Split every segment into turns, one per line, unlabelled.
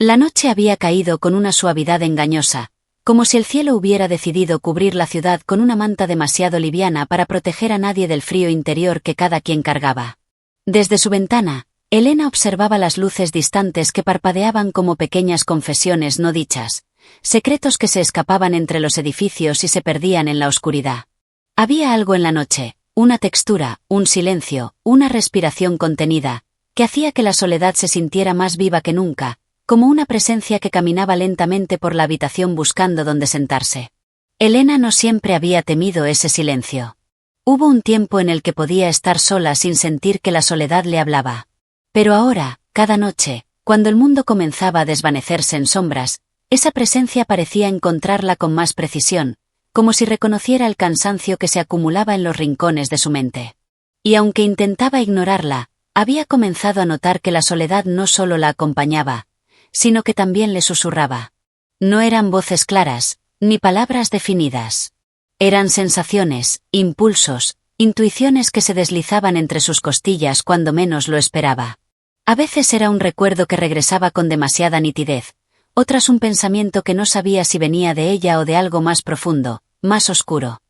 La noche había caído con una suavidad engañosa, como si el cielo hubiera decidido cubrir la ciudad con una manta demasiado liviana para proteger a nadie del frío interior que cada quien cargaba. Desde su ventana, Elena observaba las luces distantes que parpadeaban como pequeñas confesiones no dichas, secretos que se escapaban entre los edificios y se perdían en la oscuridad. Había algo en la noche, una textura, un silencio, una respiración contenida, que hacía que la soledad se sintiera más viva que nunca, como una presencia que caminaba lentamente por la habitación buscando dónde sentarse. Elena no siempre había temido ese silencio. Hubo un tiempo en el que podía estar sola sin sentir que la soledad le hablaba. Pero ahora, cada noche, cuando el mundo comenzaba a desvanecerse en sombras, esa presencia parecía encontrarla con más precisión, como si reconociera el cansancio que se acumulaba en los rincones de su mente. Y aunque intentaba ignorarla, había comenzado a notar que la soledad no solo la acompañaba, sino que también le susurraba. No eran voces claras, ni palabras definidas. Eran sensaciones, impulsos, intuiciones que se deslizaban entre sus costillas cuando menos lo esperaba. A veces era un recuerdo que regresaba con demasiada nitidez, otras un pensamiento que no sabía si venía de ella o de algo más profundo, más oscuro.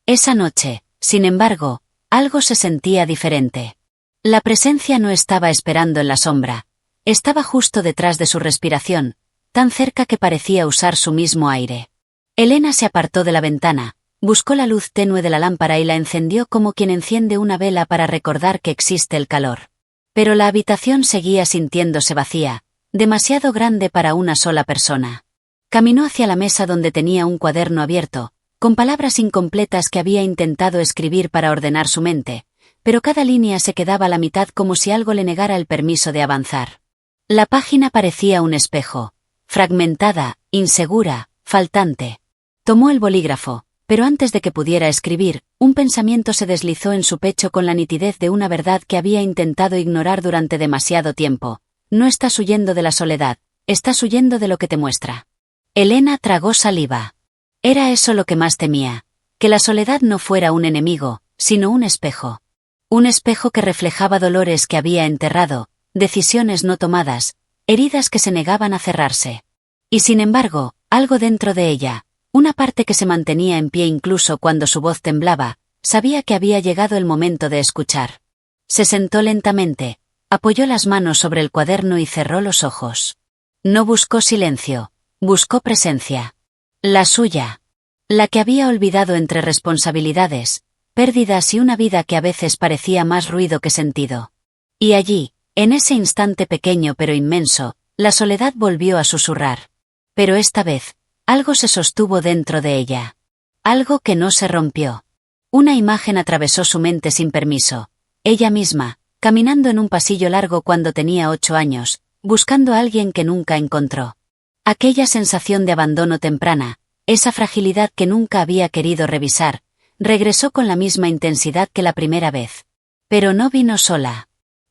Esa noche, sin embargo, algo se sentía diferente. La presencia no estaba esperando en la sombra. Estaba justo detrás de su respiración, tan cerca que parecía usar su mismo aire. Elena se apartó de la ventana, buscó la luz tenue de la lámpara y la encendió como quien enciende una vela para recordar que existe el calor. Pero la habitación seguía sintiéndose vacía, demasiado grande para una sola persona. Caminó hacia la mesa donde tenía un cuaderno abierto, con palabras incompletas que había intentado escribir para ordenar su mente, pero cada línea se quedaba a la mitad como si algo le negara el permiso de avanzar. La página parecía un espejo, fragmentada, insegura, faltante. Tomó el bolígrafo, pero antes de que pudiera escribir, un pensamiento se deslizó en su pecho con la nitidez de una verdad que había intentado ignorar durante demasiado tiempo. No estás huyendo de la soledad, estás huyendo de lo que te muestra. Elena tragó saliva. Era eso lo que más temía, que la soledad no fuera un enemigo, sino un espejo. Un espejo que reflejaba dolores que había enterrado, decisiones no tomadas, heridas que se negaban a cerrarse. Y sin embargo, algo dentro de ella, una parte que se mantenía en pie incluso cuando su voz temblaba, sabía que había llegado el momento de escuchar. Se sentó lentamente, apoyó las manos sobre el cuaderno y cerró los ojos. No buscó silencio, buscó presencia. La suya. La que había olvidado entre responsabilidades, pérdidas y una vida que a veces parecía más ruido que sentido. Y allí, en ese instante pequeño pero inmenso, la soledad volvió a susurrar. Pero esta vez, algo se sostuvo dentro de ella. Algo que no se rompió. Una imagen atravesó su mente sin permiso. Ella misma, caminando en un pasillo largo cuando tenía 8 años, buscando a alguien que nunca encontró. Aquella sensación de abandono temprana, esa fragilidad que nunca había querido revisar, regresó con la misma intensidad que la primera vez. Pero no vino sola.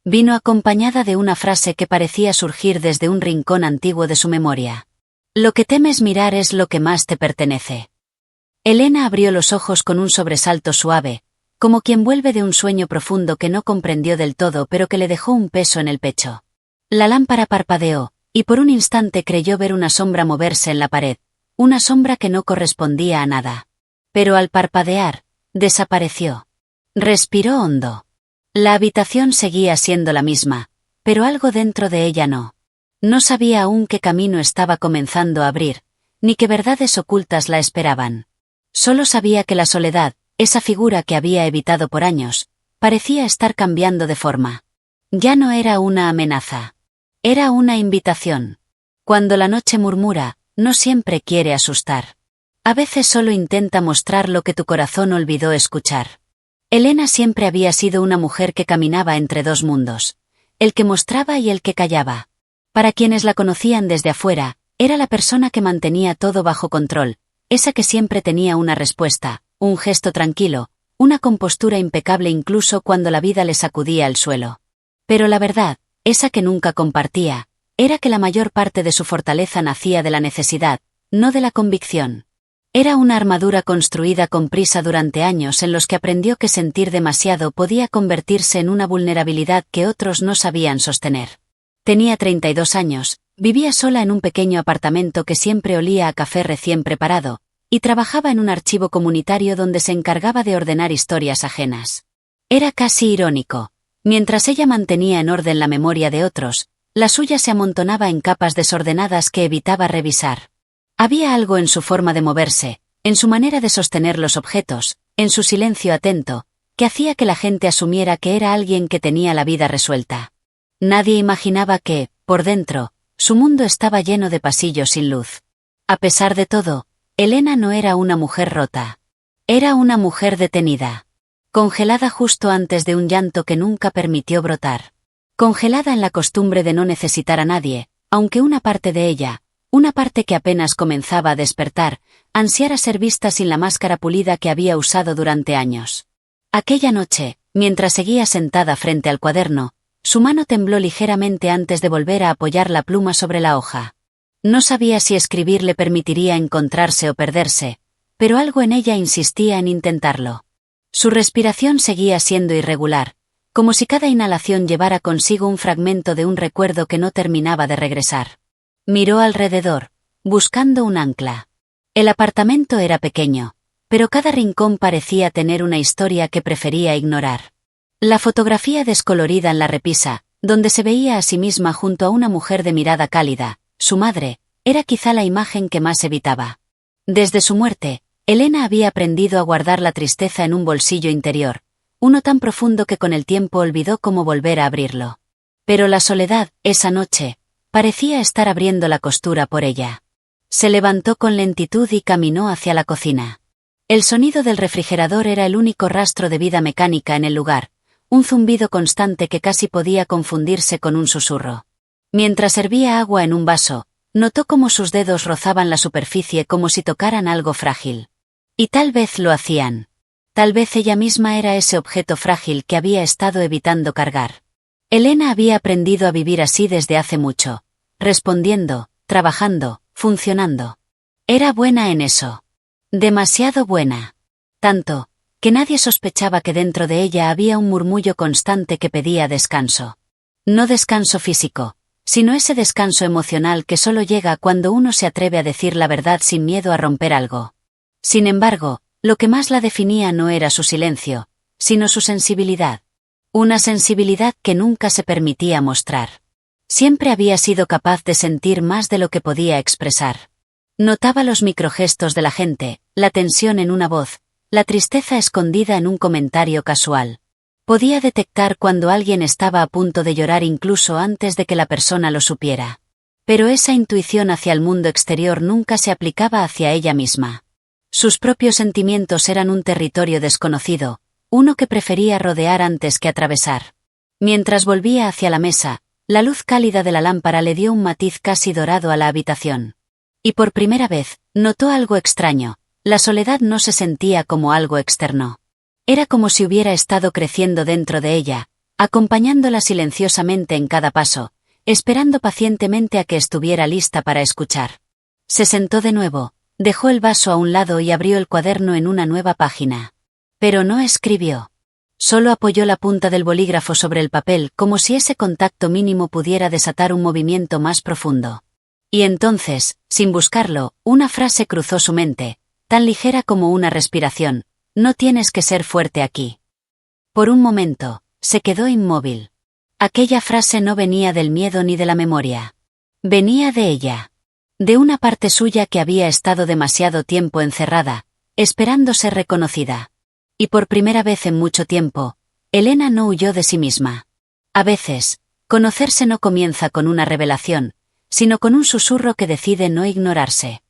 Vino acompañada de una frase que parecía surgir desde un rincón antiguo de su memoria. Lo que temes mirar es lo que más te pertenece. Elena abrió los ojos con un sobresalto suave, como quien vuelve de un sueño profundo que no comprendió del todo pero que le dejó un peso en el pecho. La lámpara parpadeó, y por un instante creyó ver una sombra moverse en la pared, una sombra que no correspondía a nada. Pero al parpadear, desapareció. Respiró hondo. La habitación seguía siendo la misma, pero algo dentro de ella no. No sabía aún qué camino estaba comenzando a abrir, ni qué verdades ocultas la esperaban. Solo sabía que la soledad, esa figura que había evitado por años, parecía estar cambiando de forma. Ya no era una amenaza. Era una invitación. Cuando la noche murmura, no siempre quiere asustar. A veces solo intenta mostrar lo que tu corazón olvidó escuchar. Elena siempre había sido una mujer que caminaba entre dos mundos, el que mostraba y el que callaba. Para quienes la conocían desde afuera, era la persona que mantenía todo bajo control, esa que siempre tenía una respuesta, un gesto tranquilo, una compostura impecable incluso cuando la vida le sacudía el suelo. Pero la verdad, esa que nunca compartía, era que la mayor parte de su fortaleza nacía de la necesidad, no de la convicción. Era una armadura construida con prisa durante años en los que aprendió que sentir demasiado podía convertirse en una vulnerabilidad que otros no sabían sostener. Tenía 32 años, Vivía sola en un pequeño apartamento que siempre olía a café recién preparado, y trabajaba en un archivo comunitario donde se encargaba de ordenar historias ajenas. Era casi irónico. Mientras ella mantenía en orden la memoria de otros, la suya se amontonaba en capas desordenadas que evitaba revisar. Había algo en su forma de moverse, en su manera de sostener los objetos, en su silencio atento, que hacía que la gente asumiera que era alguien que tenía la vida resuelta. Nadie imaginaba que, por dentro, su mundo estaba lleno de pasillos sin luz. A pesar de todo, Elena no era una mujer rota. Era una mujer detenida. Congelada justo antes de un llanto que nunca permitió brotar. Congelada en la costumbre de no necesitar a nadie, aunque una parte de ella, una parte que apenas comenzaba a despertar, ansiara ser vista sin la máscara pulida que había usado durante años. Aquella noche, mientras seguía sentada frente al cuaderno, su mano tembló ligeramente antes de volver a apoyar la pluma sobre la hoja. No sabía si escribir le permitiría encontrarse o perderse, pero algo en ella insistía en intentarlo. Su respiración seguía siendo irregular, como si cada inhalación llevara consigo un fragmento de un recuerdo que no terminaba de regresar. Miró alrededor, buscando un ancla. El apartamento era pequeño, pero cada rincón parecía tener una historia que prefería ignorar. La fotografía descolorida en la repisa, donde se veía a sí misma junto a una mujer de mirada cálida, su madre, era quizá la imagen que más evitaba. Desde su muerte, Elena había aprendido a guardar la tristeza en un bolsillo interior, uno tan profundo que con el tiempo olvidó cómo volver a abrirlo. Pero la soledad, esa noche, parecía estar abriendo la costura por ella. Se levantó con lentitud y caminó hacia la cocina. El sonido del refrigerador era el único rastro de vida mecánica en el lugar, un zumbido constante que casi podía confundirse con un susurro. Mientras servía agua en un vaso, notó cómo sus dedos rozaban la superficie como si tocaran algo frágil. Y tal vez lo hacían. Tal vez ella misma era ese objeto frágil que había estado evitando cargar. Elena había aprendido a vivir así desde hace mucho, respondiendo, trabajando, funcionando. Era buena en eso. Demasiado buena. Tanto, que nadie sospechaba que dentro de ella había un murmullo constante que pedía descanso. No descanso físico, sino ese descanso emocional que solo llega cuando uno se atreve a decir la verdad sin miedo a romper algo. Sin embargo, lo que más la definía no era su silencio, sino su sensibilidad. Una sensibilidad que nunca se permitía mostrar. Siempre había sido capaz de sentir más de lo que podía expresar. Notaba los microgestos de la gente, la tensión en una voz, la tristeza escondida en un comentario casual. Podía detectar cuando alguien estaba a punto de llorar incluso antes de que la persona lo supiera. Pero esa intuición hacia el mundo exterior nunca se aplicaba hacia ella misma. Sus propios sentimientos eran un territorio desconocido, uno que prefería rodear antes que atravesar. Mientras volvía hacia la mesa, la luz cálida de la lámpara le dio un matiz casi dorado a la habitación. Y por primera vez, notó algo extraño, la soledad no se sentía como algo externo. Era como si hubiera estado creciendo dentro de ella, acompañándola silenciosamente en cada paso, esperando pacientemente a que estuviera lista para escuchar. Se sentó de nuevo, dejó el vaso a un lado y abrió el cuaderno en una nueva página. Pero no escribió. Solo apoyó la punta del bolígrafo sobre el papel como si ese contacto mínimo pudiera desatar un movimiento más profundo. Y entonces, sin buscarlo, una frase cruzó su mente, tan ligera como una respiración: no tienes que ser fuerte aquí. Por un momento, se quedó inmóvil. Aquella frase no venía del miedo ni de la memoria. Venía de ella. De una parte suya que había estado demasiado tiempo encerrada, esperando ser reconocida. Y por primera vez en mucho tiempo, Elena no huyó de sí misma. A veces, conocerse no comienza con una revelación, sino con un susurro que decide no ignorarse.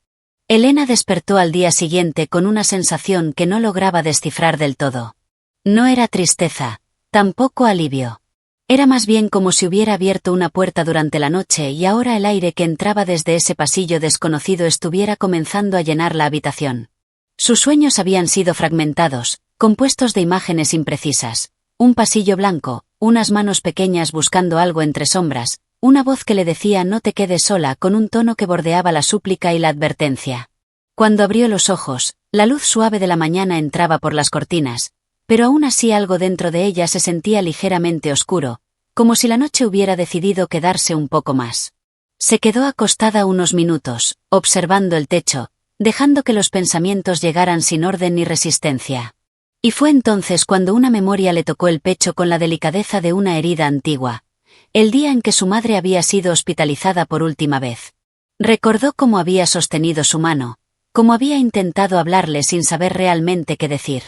Elena despertó al día siguiente con una sensación que no lograba descifrar del todo. No era tristeza, tampoco alivio. Era más bien como si hubiera abierto una puerta durante la noche y ahora el aire que entraba desde ese pasillo desconocido estuviera comenzando a llenar la habitación. Sus sueños habían sido fragmentados, compuestos de imágenes imprecisas. Un pasillo blanco, unas manos pequeñas buscando algo entre sombras, una voz que le decía no te quedes sola con un tono que bordeaba la súplica y la advertencia. Cuando abrió los ojos, la luz suave de la mañana entraba por las cortinas, pero aún así algo dentro de ella se sentía ligeramente oscuro, como si la noche hubiera decidido quedarse un poco más. Se quedó acostada unos minutos, observando el techo, dejando que los pensamientos llegaran sin orden ni resistencia. Y fue entonces cuando una memoria le tocó el pecho con la delicadeza de una herida antigua, el día en que su madre había sido hospitalizada por última vez. Recordó cómo había sostenido su mano, cómo había intentado hablarle sin saber realmente qué decir.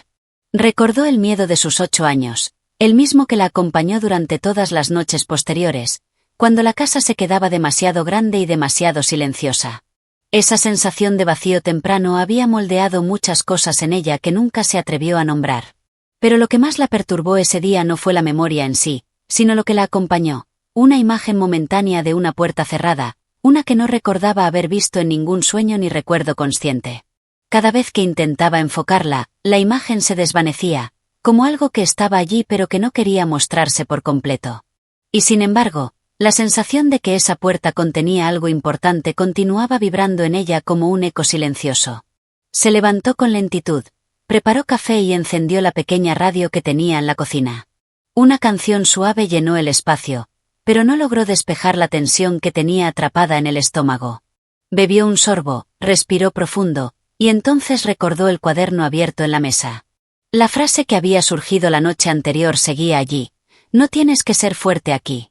Recordó el miedo de sus 8 años, el mismo que la acompañó durante todas las noches posteriores, cuando la casa se quedaba demasiado grande y demasiado silenciosa. Esa sensación de vacío temprano había moldeado muchas cosas en ella que nunca se atrevió a nombrar. Pero lo que más la perturbó ese día no fue la memoria en sí, sino lo que la acompañó, una imagen momentánea de una puerta cerrada, una que no recordaba haber visto en ningún sueño ni recuerdo consciente. Cada vez que intentaba enfocarla, la imagen se desvanecía, como algo que estaba allí pero que no quería mostrarse por completo. Y sin embargo, la sensación de que esa puerta contenía algo importante continuaba vibrando en ella como un eco silencioso. Se levantó con lentitud, preparó café y encendió la pequeña radio que tenía en la cocina. Una canción suave llenó el espacio, pero no logró despejar la tensión que tenía atrapada en el estómago. Bebió un sorbo, respiró profundo, y entonces recordó el cuaderno abierto en la mesa. La frase que había surgido la noche anterior seguía allí: «No tienes que ser fuerte aquí».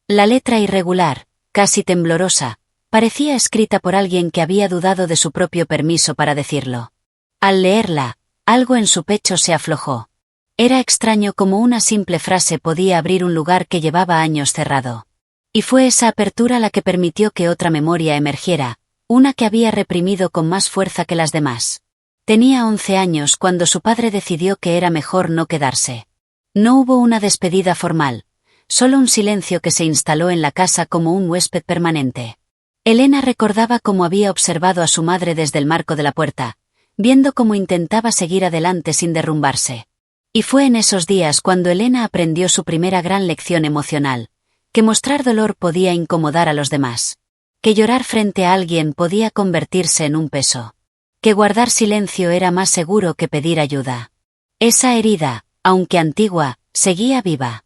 La letra irregular, casi temblorosa, parecía escrita por alguien que había dudado de su propio permiso para decirlo. Al leerla, algo en su pecho se aflojó. Era extraño cómo una simple frase podía abrir un lugar que llevaba años cerrado. Y fue esa apertura la que permitió que otra memoria emergiera, una que había reprimido con más fuerza que las demás. Tenía 11 años cuando su padre decidió que era mejor no quedarse. No hubo una despedida formal, solo un silencio que se instaló en la casa como un huésped permanente. Elena recordaba cómo había observado a su madre desde el marco de la puerta, viendo cómo intentaba seguir adelante sin derrumbarse. Y fue en esos días cuando Elena aprendió su primera gran lección emocional, que mostrar dolor podía incomodar a los demás, que llorar frente a alguien podía convertirse en un peso, que guardar silencio era más seguro que pedir ayuda. Esa herida, aunque antigua, seguía viva.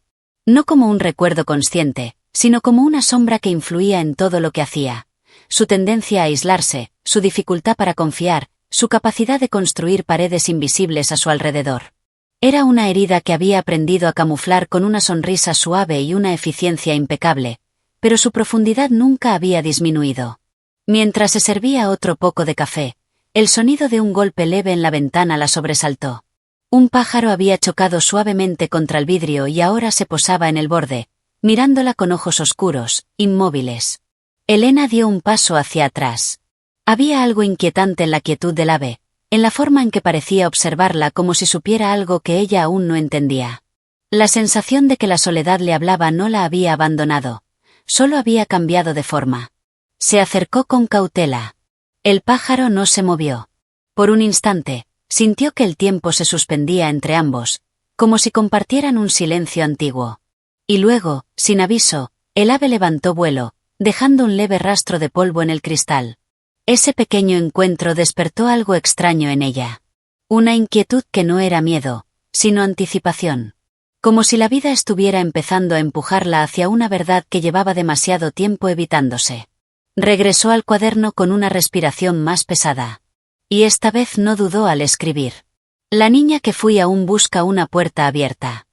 No como un recuerdo consciente, sino como una sombra que influía en todo lo que hacía. Su tendencia a aislarse, su dificultad para confiar, su capacidad de construir paredes invisibles a su alrededor. Era una herida que había aprendido a camuflar con una sonrisa suave y una eficiencia impecable, pero su profundidad nunca había disminuido. Mientras se servía otro poco de café, el sonido de un golpe leve en la ventana la sobresaltó. Un pájaro había chocado suavemente contra el vidrio y ahora se posaba en el borde, mirándola con ojos oscuros, inmóviles. Elena dio un paso hacia atrás. Había algo inquietante en la quietud del ave, en la forma en que parecía observarla como si supiera algo que ella aún no entendía. La sensación de que la soledad le hablaba no la había abandonado, solo había cambiado de forma. Se acercó con cautela. El pájaro no se movió. Por un instante, sintió que el tiempo se suspendía entre ambos, como si compartieran un silencio antiguo. Y luego, sin aviso, el ave levantó vuelo, dejando un leve rastro de polvo en el cristal. Ese pequeño encuentro despertó algo extraño en ella. Una inquietud que no era miedo, sino anticipación. Como si la vida estuviera empezando a empujarla hacia una verdad que llevaba demasiado tiempo evitándose. Regresó al cuaderno con una respiración más pesada. Y esta vez no dudó al escribir. La niña que fui aún busca una puerta abierta.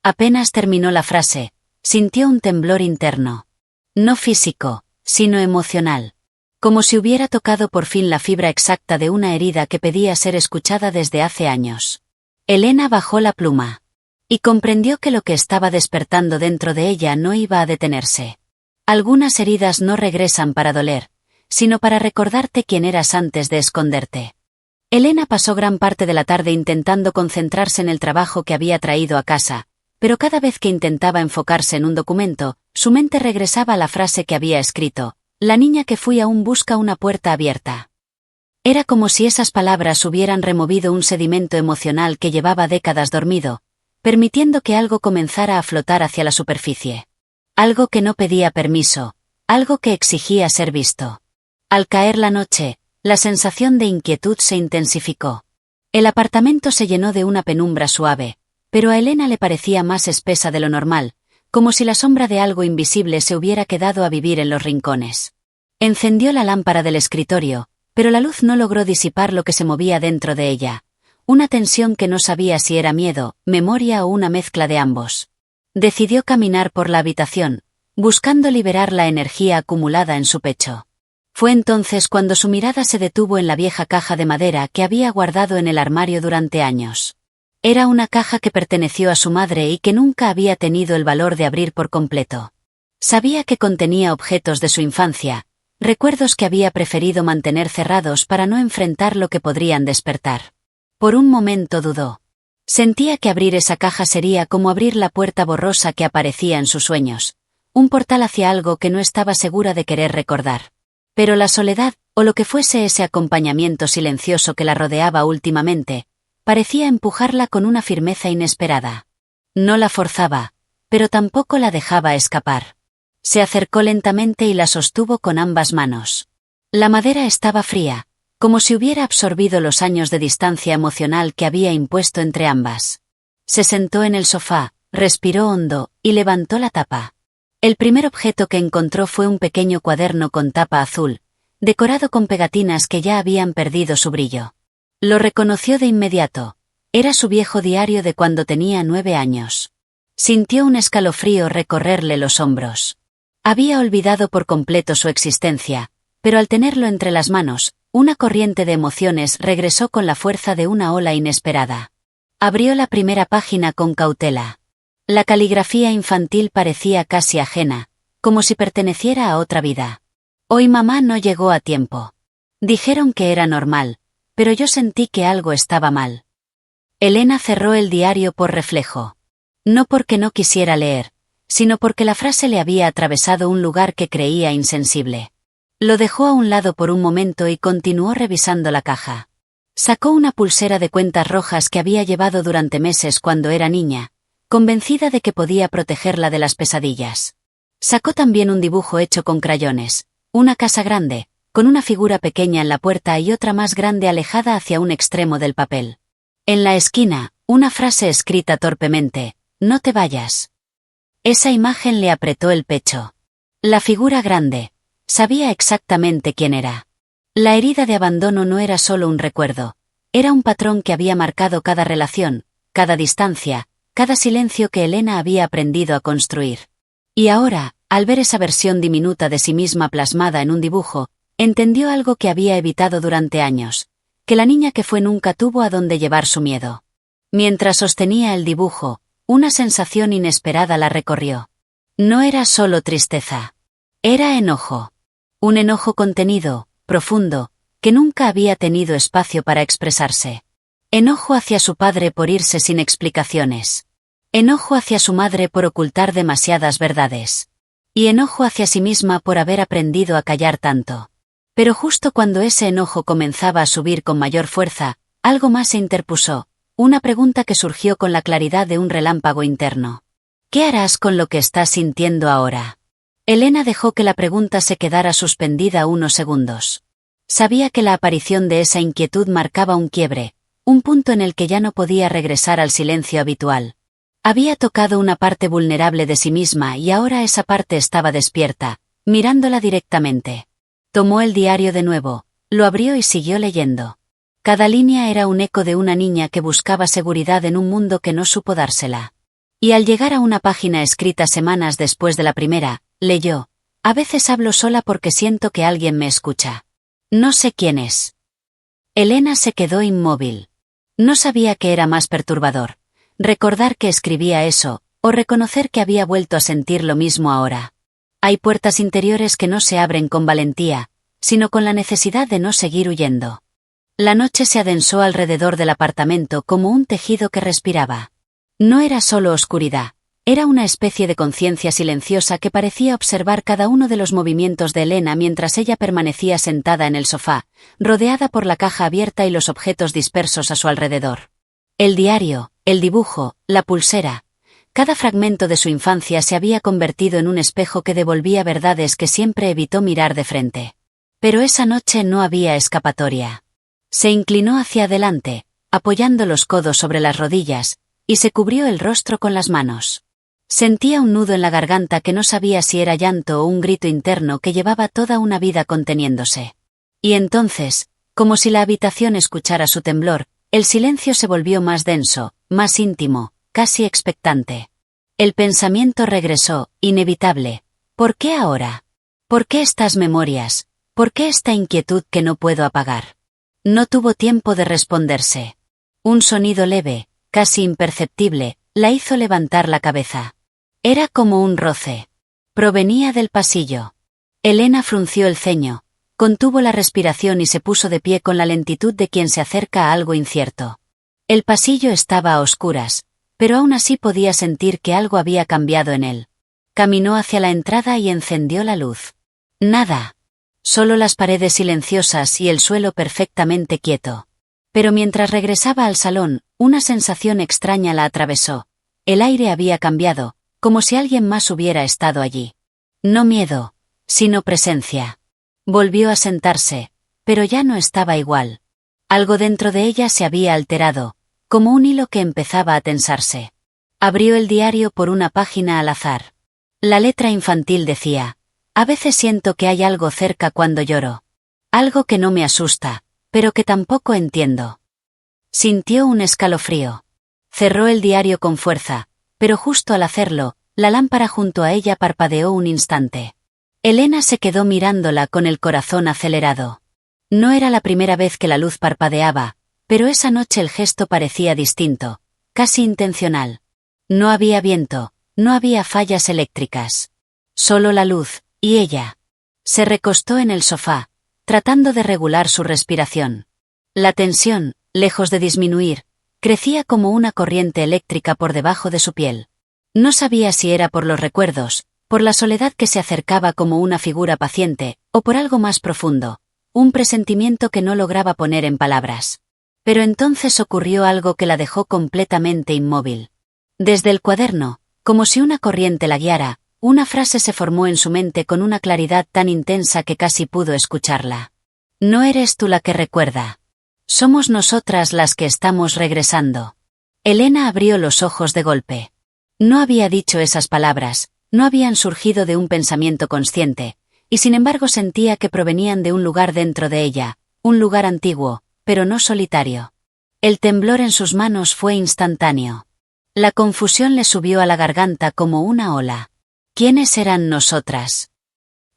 Apenas terminó la frase, sintió un temblor interno. No físico, sino emocional. Como si hubiera tocado por fin la fibra exacta de una herida que pedía ser escuchada desde hace años. Elena bajó la pluma. Y comprendió que lo que estaba despertando dentro de ella no iba a detenerse. Algunas heridas no regresan para doler, sino para recordarte quién eras antes de esconderte. Elena pasó gran parte de la tarde intentando concentrarse en el trabajo que había traído a casa, pero cada vez que intentaba enfocarse en un documento, su mente regresaba a la frase que había escrito: «La niña que fui aún busca una puerta abierta». Era como si esas palabras hubieran removido un sedimento emocional que llevaba décadas dormido, permitiendo que algo comenzara a flotar hacia la superficie. Algo que no pedía permiso, algo que exigía ser visto. Al caer la noche, la sensación de inquietud se intensificó. El apartamento se llenó de una penumbra suave, pero a Elena le parecía más espesa de lo normal, como si la sombra de algo invisible se hubiera quedado a vivir en los rincones. Encendió la lámpara del escritorio, pero la luz no logró disipar lo que se movía dentro de ella, una tensión que no sabía si era miedo, memoria o una mezcla de ambos. Decidió caminar por la habitación, buscando liberar la energía acumulada en su pecho. Fue entonces cuando su mirada se detuvo en la vieja caja de madera que había guardado en el armario durante años. Era una caja que perteneció a su madre y que nunca había tenido el valor de abrir por completo. Sabía que contenía objetos de su infancia, recuerdos que había preferido mantener cerrados para no enfrentar lo que podrían despertar. Por un momento dudó. Sentía que abrir esa caja sería como abrir la puerta borrosa que aparecía en sus sueños, un portal hacia algo que no estaba segura de querer recordar. Pero la soledad, o lo que fuese ese acompañamiento silencioso que la rodeaba últimamente, parecía empujarla con una firmeza inesperada. No la forzaba, pero tampoco la dejaba escapar. Se acercó lentamente y la sostuvo con ambas manos. La madera estaba fría, como si hubiera absorbido los años de distancia emocional que había impuesto entre ambas. Se sentó en el sofá, respiró hondo, y levantó la tapa. El primer objeto que encontró fue un pequeño cuaderno con tapa azul, decorado con pegatinas que ya habían perdido su brillo. Lo reconoció de inmediato. Era su viejo diario de cuando tenía 9 años. Sintió un escalofrío recorrerle los hombros. Había olvidado por completo su existencia, pero al tenerlo entre las manos, una corriente de emociones regresó con la fuerza de una ola inesperada. Abrió la primera página con cautela. La caligrafía infantil parecía casi ajena, como si perteneciera a otra vida. Hoy mamá no llegó a tiempo. Dijeron que era normal, pero yo sentí que algo estaba mal. Elena cerró el diario por reflejo. No porque no quisiera leer, sino porque la frase le había atravesado un lugar que creía insensible. Lo dejó a un lado por un momento y continuó revisando la caja. Sacó una pulsera de cuentas rojas que había llevado durante meses cuando era niña, convencida de que podía protegerla de las pesadillas. Sacó también un dibujo hecho con crayones, una casa grande, con una figura pequeña en la puerta y otra más grande alejada hacia un extremo del papel. En la esquina, una frase escrita torpemente: «No te vayas». Esa imagen le apretó el pecho. La figura grande. Sabía exactamente quién era. La herida de abandono no era solo un recuerdo, era un patrón que había marcado cada relación, cada distancia, cada silencio que Elena había aprendido a construir. Y ahora, al ver esa versión diminuta de sí misma plasmada en un dibujo, entendió algo que había evitado durante años, que la niña que fue nunca tuvo a dónde llevar su miedo. Mientras sostenía el dibujo, una sensación inesperada la recorrió. No era solo tristeza. Era enojo. Un enojo contenido, profundo, que nunca había tenido espacio para expresarse. Enojo hacia su padre por irse sin explicaciones. Enojo hacia su madre por ocultar demasiadas verdades. Y enojo hacia sí misma por haber aprendido a callar tanto. Pero justo cuando ese enojo comenzaba a subir con mayor fuerza, algo más se interpuso, una pregunta que surgió con la claridad de un relámpago interno. ¿Qué harás con lo que estás sintiendo ahora? Elena dejó que la pregunta se quedara suspendida unos segundos. Sabía que la aparición de esa inquietud marcaba un quiebre, un punto en el que ya no podía regresar al silencio habitual. Había tocado una parte vulnerable de sí misma y ahora esa parte estaba despierta, mirándola directamente. Tomó el diario de nuevo, lo abrió y siguió leyendo. Cada línea era un eco de una niña que buscaba seguridad en un mundo que no supo dársela. Y al llegar a una página escrita semanas después de la primera, leyó: «A veces hablo sola porque siento que alguien me escucha. No sé quién es». Elena se quedó inmóvil. No sabía qué era más perturbador: recordar que escribía eso, o reconocer que había vuelto a sentir lo mismo ahora. Hay puertas interiores que no se abren con valentía, sino con la necesidad de no seguir huyendo. La noche se adensó alrededor del apartamento como un tejido que respiraba. No era solo oscuridad, era una especie de conciencia silenciosa que parecía observar cada uno de los movimientos de Elena mientras ella permanecía sentada en el sofá, rodeada por la caja abierta y los objetos dispersos a su alrededor. El diario, el dibujo, la pulsera. Cada fragmento de su infancia se había convertido en un espejo que devolvía verdades que siempre evitó mirar de frente. Pero esa noche no había escapatoria. Se inclinó hacia adelante, apoyando los codos sobre las rodillas, y se cubrió el rostro con las manos. Sentía un nudo en la garganta que no sabía si era llanto o un grito interno que llevaba toda una vida conteniéndose. Y entonces, como si la habitación escuchara su temblor, el silencio se volvió más denso, más íntimo, casi expectante. El pensamiento regresó, inevitable. ¿Por qué ahora? ¿Por qué estas memorias? ¿Por qué esta inquietud que no puedo apagar? No tuvo tiempo de responderse. Un sonido leve, casi imperceptible, la hizo levantar la cabeza. Era como un roce. Provenía del pasillo. Elena frunció el ceño, contuvo la respiración y se puso de pie con la lentitud de quien se acerca a algo incierto. El pasillo estaba a oscuras, pero aún así podía sentir que algo había cambiado en él. Caminó hacia la entrada y encendió la luz. Nada. Solo las paredes silenciosas y el suelo perfectamente quieto. Pero mientras regresaba al salón, una sensación extraña la atravesó. El aire había cambiado, como si alguien más hubiera estado allí. No miedo, sino presencia. Volvió a sentarse, pero ya no estaba igual. Algo dentro de ella se había alterado, como un hilo que empezaba a tensarse. Abrió el diario por una página al azar. La letra infantil decía: a veces siento que hay algo cerca cuando lloro. Algo que no me asusta, pero que tampoco entiendo. Sintió un escalofrío. Cerró el diario con fuerza, pero justo al hacerlo, la lámpara junto a ella parpadeó un instante. Elena se quedó mirándola con el corazón acelerado. No era la primera vez que la luz parpadeaba, pero esa noche el gesto parecía distinto, casi intencional. No había viento, no había fallas eléctricas. Solo la luz, y ella. Se recostó en el sofá, tratando de regular su respiración. La tensión, lejos de disminuir, crecía como una corriente eléctrica por debajo de su piel. No sabía si era por los recuerdos, por la soledad que se acercaba como una figura paciente, o por algo más profundo, un presentimiento que no lograba poner en palabras. Pero entonces ocurrió algo que la dejó completamente inmóvil. Desde el cuaderno, como si una corriente la guiara, una frase se formó en su mente con una claridad tan intensa que casi pudo escucharla. No eres tú la que recuerda. Somos nosotras las que estamos regresando. Elena abrió los ojos de golpe. No había dicho esas palabras, no habían surgido de un pensamiento consciente, y sin embargo sentía que provenían de un lugar dentro de ella, un lugar antiguo, pero no solitario. El temblor en sus manos fue instantáneo. La confusión le subió a la garganta como una ola. ¿Quiénes eran nosotras?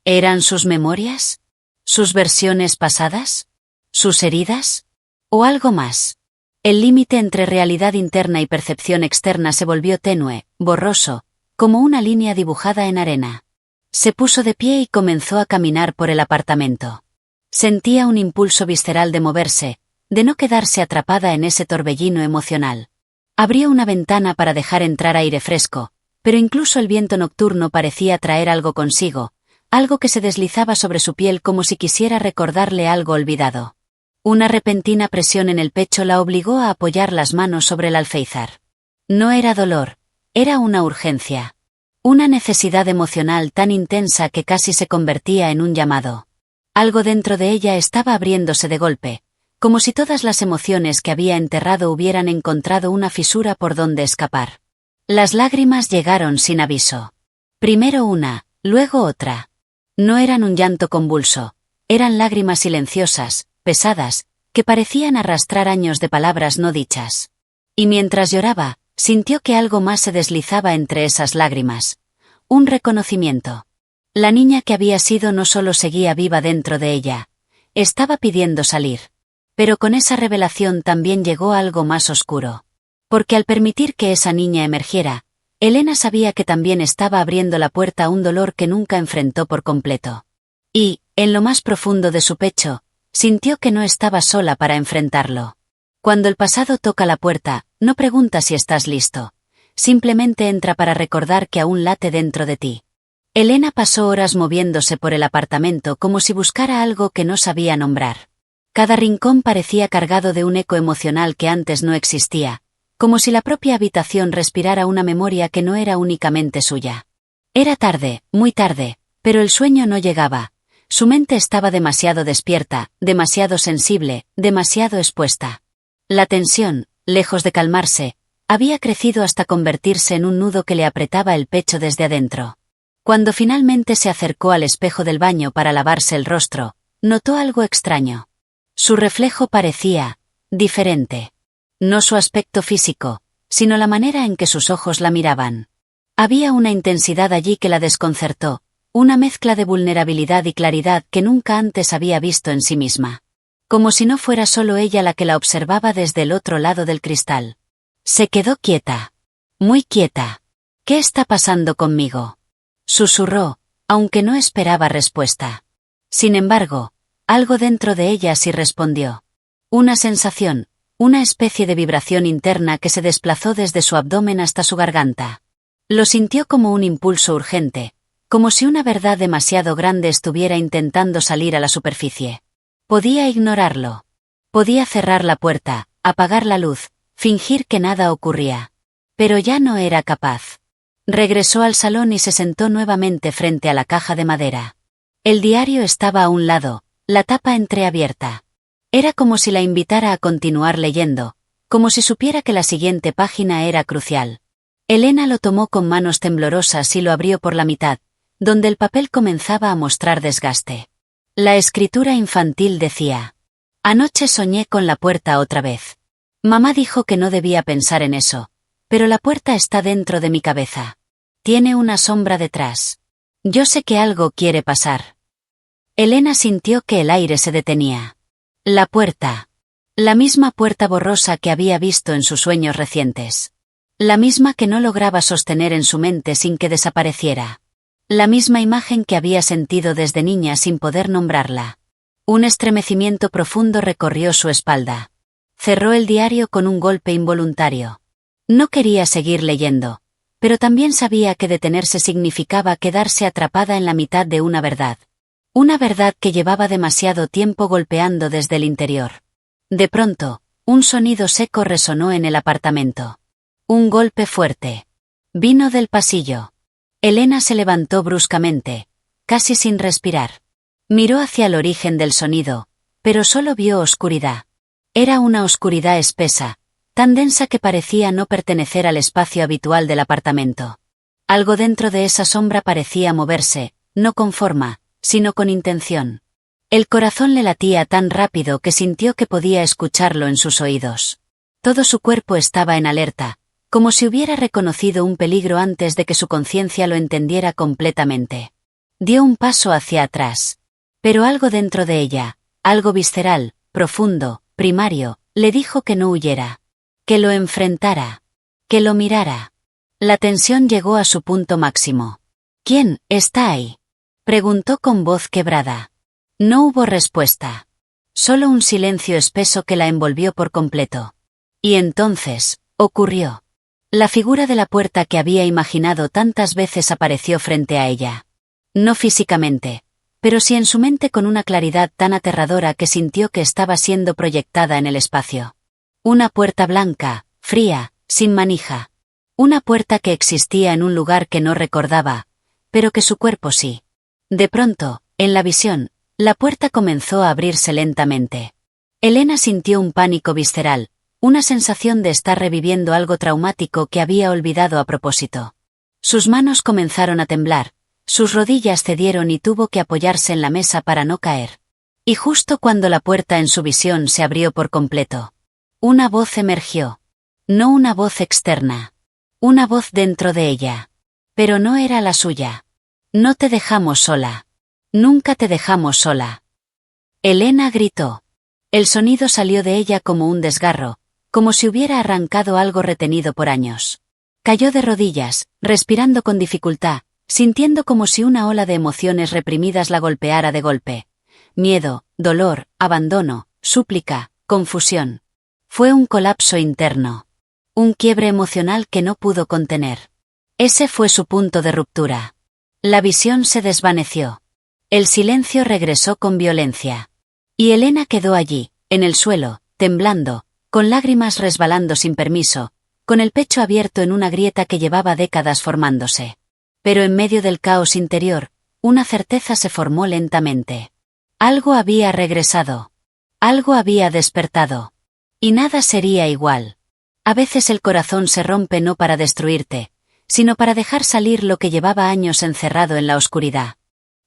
¿Eran sus memorias? ¿Sus versiones pasadas? ¿Sus heridas? ¿O algo más? El límite entre realidad interna y percepción externa se volvió tenue, borroso, como una línea dibujada en arena. Se puso de pie y comenzó a caminar por el apartamento. Sentía un impulso visceral de moverse, de no quedarse atrapada en ese torbellino emocional. Abrió una ventana para dejar entrar aire fresco, pero incluso el viento nocturno parecía traer algo consigo, algo que se deslizaba sobre su piel como si quisiera recordarle algo olvidado. Una repentina presión en el pecho la obligó a apoyar las manos sobre el alféizar. No era dolor, era una urgencia. Una necesidad emocional tan intensa que casi se convertía en un llamado. Algo dentro de ella estaba abriéndose de golpe, como si todas las emociones que había enterrado hubieran encontrado una fisura por donde escapar. Las lágrimas llegaron sin aviso. Primero una, luego otra. No eran un llanto convulso, eran lágrimas silenciosas, pesadas, que parecían arrastrar años de palabras no dichas. Y mientras lloraba, sintió que algo más se deslizaba entre esas lágrimas. Un reconocimiento. La niña que había sido no solo seguía viva dentro de ella, estaba pidiendo salir. Pero con esa revelación también llegó algo más oscuro. Porque al permitir que esa niña emergiera, Elena sabía que también estaba abriendo la puerta a un dolor que nunca enfrentó por completo. Y, en lo más profundo de su pecho, sintió que no estaba sola para enfrentarlo. Cuando el pasado toca la puerta, no pregunta si estás listo. Simplemente entra para recordar que aún late dentro de ti. Elena pasó horas moviéndose por el apartamento como si buscara algo que no sabía nombrar. Cada rincón parecía cargado de un eco emocional que antes no existía, como si la propia habitación respirara una memoria que no era únicamente suya. Era tarde, muy tarde, pero el sueño no llegaba. Su mente estaba demasiado despierta, demasiado sensible, demasiado expuesta. La tensión, lejos de calmarse, Había crecido hasta convertirse en un nudo que le apretaba el pecho desde adentro. Cuando finalmente se acercó al espejo del baño para lavarse el rostro, notó algo extraño. Su reflejo parecía diferente. No su aspecto físico, sino la manera en que sus ojos la miraban. Había una intensidad allí que la desconcertó, una mezcla de vulnerabilidad y claridad que nunca antes había visto en sí misma. Como si no fuera solo ella la que la observaba desde el otro lado del cristal. Se quedó quieta. Muy quieta. ¿Qué está pasando conmigo?, susurró, aunque no esperaba respuesta. Sin embargo, algo dentro de ella sí respondió. Una sensación, una especie de vibración interna que se desplazó desde su abdomen hasta su garganta. Lo sintió como un impulso urgente, como si una verdad demasiado grande estuviera intentando salir a la superficie. Podía ignorarlo. Podía cerrar la puerta, apagar la luz, fingir que nada ocurría. Pero ya no era capaz. Regresó al salón y se sentó nuevamente frente a la caja de madera. El diario estaba a un lado, la tapa entreabierta. Era como si la invitara a continuar leyendo, como si supiera que la siguiente página era crucial. Elena lo tomó con manos temblorosas y lo abrió por la mitad, donde el papel comenzaba a mostrar desgaste. La escritura infantil decía: anoche soñé con la puerta otra vez. Mamá dijo que no debía pensar en eso, pero la puerta está dentro de mi cabeza. Tiene una sombra detrás. Yo sé que algo quiere pasar. Elena sintió que el aire se detenía. La puerta. La misma puerta borrosa que había visto en sus sueños recientes. La misma que no lograba sostener en su mente sin que desapareciera. La misma imagen que había sentido desde niña sin poder nombrarla. Un estremecimiento profundo recorrió su espalda. Cerró el diario con un golpe involuntario. No quería seguir leyendo, pero también sabía que detenerse significaba quedarse atrapada en la mitad de una verdad. Una verdad que llevaba demasiado tiempo golpeando desde el interior. De pronto, un sonido seco resonó en el apartamento. Un golpe fuerte. Vino del pasillo. Elena se levantó bruscamente, casi sin respirar. Miró hacia el origen del sonido, pero solo vio oscuridad. Era una oscuridad espesa, tan densa que parecía no pertenecer al espacio habitual del apartamento. Algo dentro de esa sombra parecía moverse, no con forma, sino con intención. El corazón le latía tan rápido que sintió que podía escucharlo en sus oídos. Todo su cuerpo estaba en alerta, como si hubiera reconocido un peligro antes de que su conciencia lo entendiera completamente. Dio un paso hacia atrás. Pero algo dentro de ella, algo visceral, profundo, primario, le dijo que no huyera. Que lo enfrentara. Que lo mirara. La tensión llegó a su punto máximo. ¿Quién está ahí?, preguntó con voz quebrada. No hubo respuesta. Solo un silencio espeso que la envolvió por completo. Y entonces, ocurrió. La figura de la puerta que había imaginado tantas veces apareció frente a ella. No físicamente, pero sí en su mente con una claridad tan aterradora que sintió que estaba siendo proyectada en el espacio. Una puerta blanca, fría, sin manija. Una puerta que existía en un lugar que no recordaba, pero que su cuerpo sí. De pronto, en la visión, la puerta comenzó a abrirse lentamente. Elena sintió un pánico visceral, una sensación de estar reviviendo algo traumático que había olvidado a propósito. Sus manos comenzaron a temblar, sus rodillas cedieron y tuvo que apoyarse en la mesa para no caer. Y justo cuando la puerta en su visión se abrió por completo, una voz emergió. No una voz externa. Una voz dentro de ella. Pero no era la suya. No te dejamos sola. Nunca te dejamos sola. Elena gritó. El sonido salió de ella como un desgarro, como si hubiera arrancado algo retenido por años. Cayó de rodillas, respirando con dificultad, sintiendo como si una ola de emociones reprimidas la golpeara de golpe. Miedo, dolor, abandono, súplica, confusión. Fue un colapso interno. Un quiebre emocional que no pudo contener. Ese fue su punto de ruptura. La visión se desvaneció. El silencio regresó con violencia. Y Elena quedó allí, en el suelo, temblando, con lágrimas resbalando sin permiso, con el pecho abierto en una grieta que llevaba décadas formándose. Pero en medio del caos interior, una certeza se formó lentamente. Algo había regresado. Algo había despertado. Y nada sería igual. A veces el corazón se rompe no para destruirte, sino para dejar salir lo que llevaba años encerrado en la oscuridad.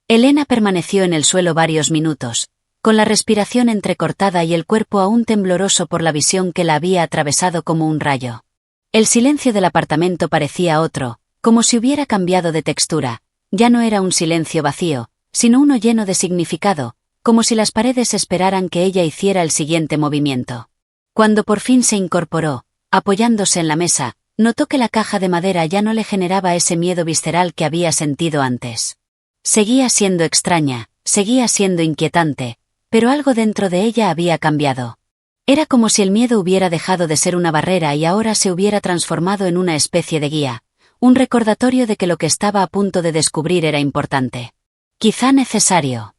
Elena permaneció en el suelo varios minutos, con la respiración entrecortada y el cuerpo aún tembloroso por la visión que la había atravesado como un rayo. El silencio del apartamento parecía otro, como si hubiera cambiado de textura. Ya no era un silencio vacío, sino uno lleno de significado, como si las paredes esperaran que ella hiciera el siguiente movimiento. Cuando por fin se incorporó, apoyándose en la mesa, notó que la caja de madera ya no le generaba ese miedo visceral que había sentido antes. Seguía siendo extraña, seguía siendo inquietante, pero algo dentro de ella había cambiado. Era como si el miedo hubiera dejado de ser una barrera y ahora se hubiera transformado en una especie de guía, un recordatorio de que lo que estaba a punto de descubrir era importante. Quizá necesario.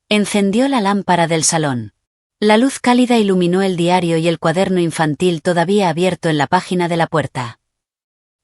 Encendió la lámpara del salón. La luz cálida iluminó el diario y el cuaderno infantil todavía abierto en la página de la puerta.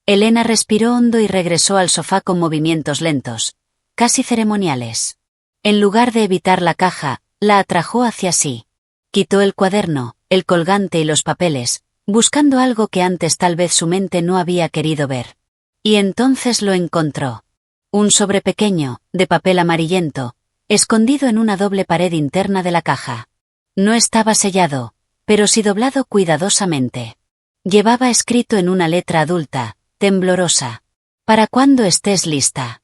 Elena respiró hondo y regresó al sofá con movimientos lentos, casi ceremoniales. En lugar de evitar la caja, la atrajo hacia sí. Quitó el cuaderno, el colgante y los papeles, buscando algo que antes tal vez su mente no había querido ver. Y entonces lo encontró. Un sobre pequeño, de papel amarillento, escondido en una doble pared interna de la caja. No estaba sellado, pero sí doblado cuidadosamente. Llevaba escrito en una letra adulta, temblorosa: «Para cuando estés lista».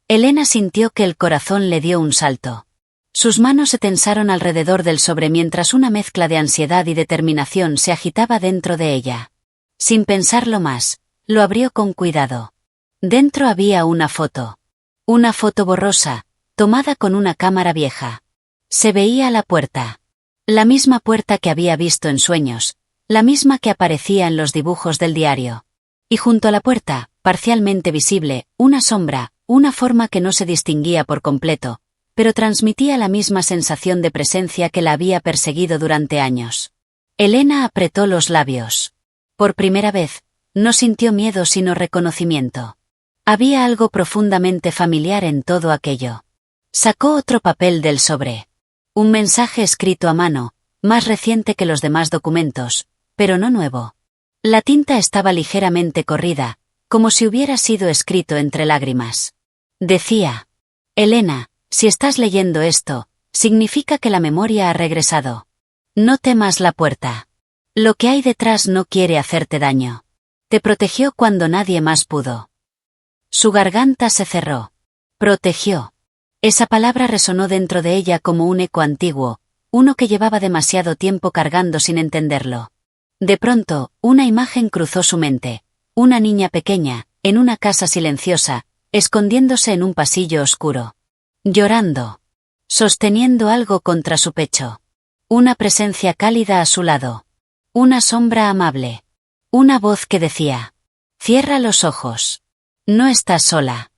Elena sintió que el corazón le dio un salto. Sus manos se tensaron alrededor del sobre mientras una mezcla de ansiedad y determinación se agitaba dentro de ella. Sin pensarlo más, lo abrió con cuidado. Dentro había una foto. Una foto borrosa, tomada con una cámara vieja. Se veía la puerta. La misma puerta que había visto en sueños, la misma que aparecía en los dibujos del diario. Y junto a la puerta, parcialmente visible, una sombra, una forma que no se distinguía por completo, pero transmitía la misma sensación de presencia que la había perseguido durante años. Elena apretó los labios. Por primera vez, no sintió miedo sino reconocimiento. Había algo profundamente familiar en todo aquello. Sacó otro papel del sobre. Un mensaje escrito a mano, más reciente que los demás documentos, pero no nuevo. La tinta estaba ligeramente corrida, como si hubiera sido escrito entre lágrimas. Decía: «Elena, si estás leyendo esto, significa que la memoria ha regresado. No temas la puerta. Lo que hay detrás no quiere hacerte daño. Te protegió cuando nadie más pudo». Su garganta se cerró. Protegió. Esa palabra resonó dentro de ella como un eco antiguo, uno que llevaba demasiado tiempo cargando sin entenderlo. De pronto, una imagen cruzó su mente. Una niña pequeña, en una casa silenciosa, escondiéndose en un pasillo oscuro. Llorando. Sosteniendo algo contra su pecho. Una presencia cálida a su lado. Una sombra amable. Una voz que decía: «Cierra los ojos. No estás sola».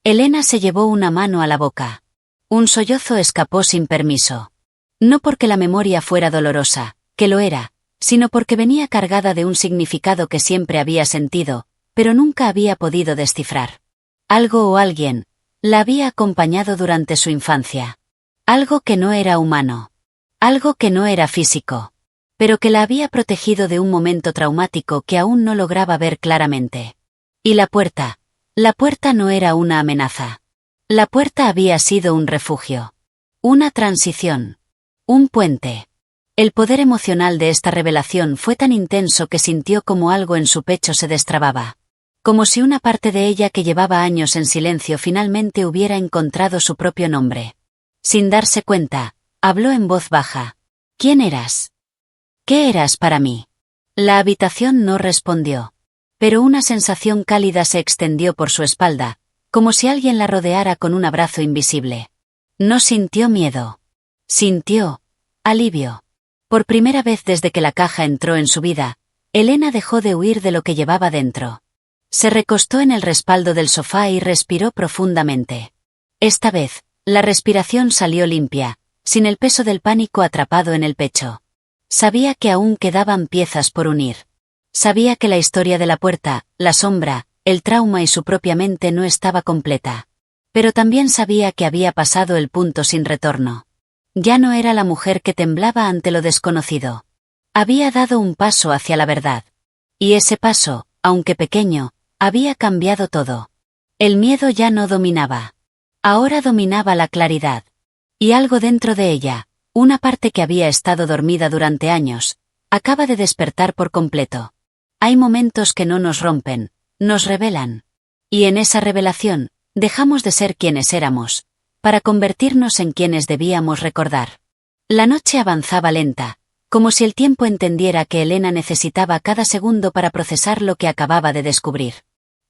Elena se llevó una mano a la boca. Un sollozo escapó sin permiso. No porque la memoria fuera dolorosa, que lo era, sino porque venía cargada de un significado que siempre había sentido, pero nunca había podido descifrar. Algo o alguien la había acompañado durante su infancia. Algo que no era humano. Algo que no era físico. Pero que la había protegido de un momento traumático que aún no lograba ver claramente. Y la puerta no era una amenaza. La puerta había sido un refugio. Una transición. Un puente. El poder emocional de esta revelación fue tan intenso que sintió como algo en su pecho se destrababa. Como si una parte de ella que llevaba años en silencio finalmente hubiera encontrado su propio nombre. Sin darse cuenta, habló en voz baja: «¿Quién eras? ¿Qué eras para mí?». La habitación no respondió. Pero una sensación cálida se extendió por su espalda, como si alguien la rodeara con un abrazo invisible. No sintió miedo. Sintió alivio. Por primera vez desde que la caja entró en su vida, Elena dejó de huir de lo que llevaba dentro. Se recostó en el respaldo del sofá y respiró profundamente. Esta vez, la respiración salió limpia, sin el peso del pánico atrapado en el pecho. Sabía que aún quedaban piezas por unir. Sabía que la historia de la puerta, la sombra, el trauma y su propia mente no estaba completa. Pero también sabía que había pasado el punto sin retorno. Ya no era la mujer que temblaba ante lo desconocido. Había dado un paso hacia la verdad. Y ese paso, aunque pequeño, había cambiado todo. El miedo ya no dominaba. Ahora dominaba la claridad. Y algo dentro de ella, una parte que había estado dormida durante años, acaba de despertar por completo. Hay momentos que no nos rompen, nos revelan. Y en esa revelación, dejamos de ser quienes éramos, para convertirnos en quienes debíamos recordar. La noche avanzaba lenta, como si el tiempo entendiera que Elena necesitaba cada segundo para procesar lo que acababa de descubrir.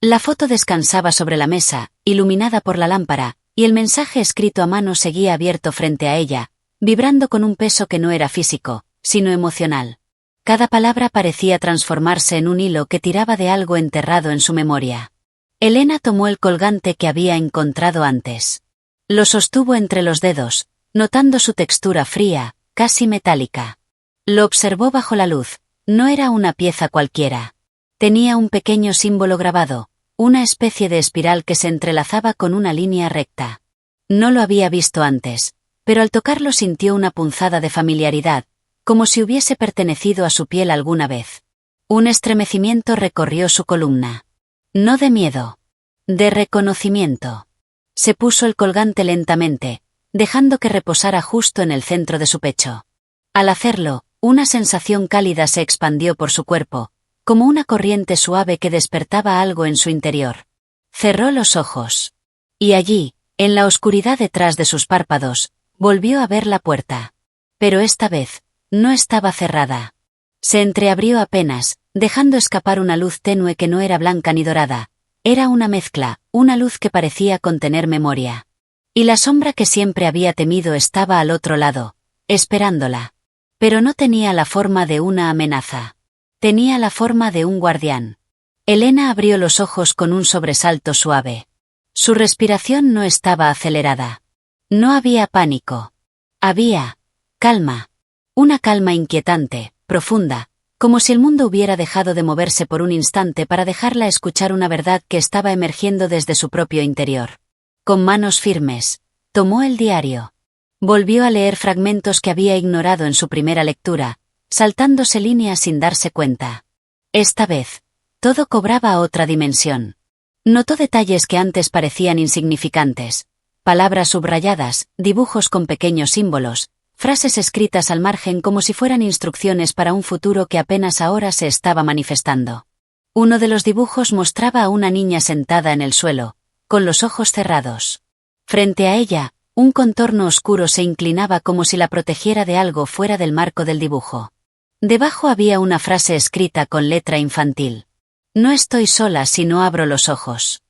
La foto descansaba sobre la mesa, iluminada por la lámpara, y el mensaje escrito a mano seguía abierto frente a ella, vibrando con un peso que no era físico, sino emocional. Cada palabra parecía transformarse en un hilo que tiraba de algo enterrado en su memoria. Elena tomó el colgante que había encontrado antes. Lo sostuvo entre los dedos, notando su textura fría, casi metálica. Lo observó bajo la luz, no era una pieza cualquiera. Tenía un pequeño símbolo grabado, una especie de espiral que se entrelazaba con una línea recta. No lo había visto antes, pero al tocarlo sintió una punzada de familiaridad, como si hubiese pertenecido a su piel alguna vez. Un estremecimiento recorrió su columna. No de miedo. De reconocimiento. Se puso el colgante lentamente, dejando que reposara justo en el centro de su pecho. Al hacerlo, una sensación cálida se expandió por su cuerpo, como una corriente suave que despertaba algo en su interior. Cerró los ojos. Y allí, en la oscuridad detrás de sus párpados, volvió a ver la puerta. Pero esta vez, no estaba cerrada. Se entreabrió apenas, dejando escapar una luz tenue que no era blanca ni dorada. Era una mezcla, una luz que parecía contener memoria. Y la sombra que siempre había temido estaba al otro lado, esperándola. Pero no tenía la forma de una amenaza. Tenía la forma de un guardián. Elena abrió los ojos con un sobresalto suave. Su respiración no estaba acelerada. No había pánico. Había calma. Una calma inquietante, profunda, como si el mundo hubiera dejado de moverse por un instante para dejarla escuchar una verdad que estaba emergiendo desde su propio interior. Con manos firmes, tomó el diario. Volvió a leer fragmentos que había ignorado en su primera lectura, saltándose líneas sin darse cuenta. Esta vez, todo cobraba otra dimensión. Notó detalles que antes parecían insignificantes. Palabras subrayadas, dibujos con pequeños símbolos, frases escritas al margen como si fueran instrucciones para un futuro que apenas ahora se estaba manifestando. Uno de los dibujos mostraba a una niña sentada en el suelo, con los ojos cerrados. Frente a ella, un contorno oscuro se inclinaba como si la protegiera de algo fuera del marco del dibujo. Debajo había una frase escrita con letra infantil. No estoy sola si no abro los ojos.